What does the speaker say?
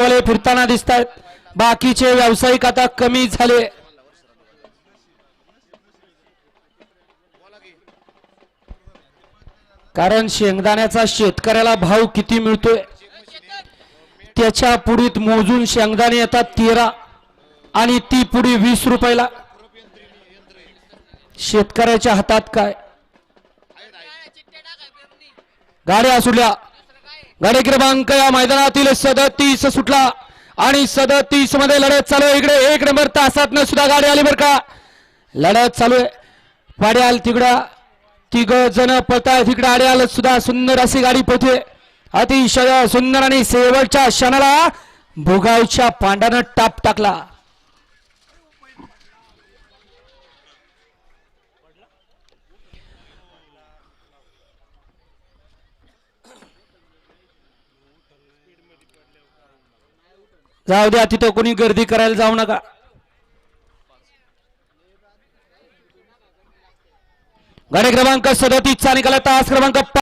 वाले फिरताना दिसतात, बाकीचे व्यावसायिक आता कमी झाले। कारण शेंगदाण्याचा शेतकऱ्याला भाव किती मिळतोय त्याच्या पुढीत मोजून शेंगदाणे येतात 13 आणि ती पुढी 20 रुपयाला। शेतकऱ्याच्या हातात काय? गाड्या सुटल्या। गाडी क्रमांक या मैदानातील 37 सुटला आणि 37 मध्ये लढत चालू आहे। इकडे 1 नंबर तासात न सुद्धा गाडी आली बरं का, लढत चालू आहे। पाड्याल तिकडा 3 जण पळताय, तिकडे आड्याल सुद्धा सुंदर अशी गाडी पळते, अतिशय सुंदर। आणि शेवटच्या क्षणाला भोगावच्या पांडानं टाप टाकला। जाऊ द्या, तिथं कोणी गर्दी करायला जाऊ नका। गाडी क्रमांक 37 चा निकाल तास क्रमांक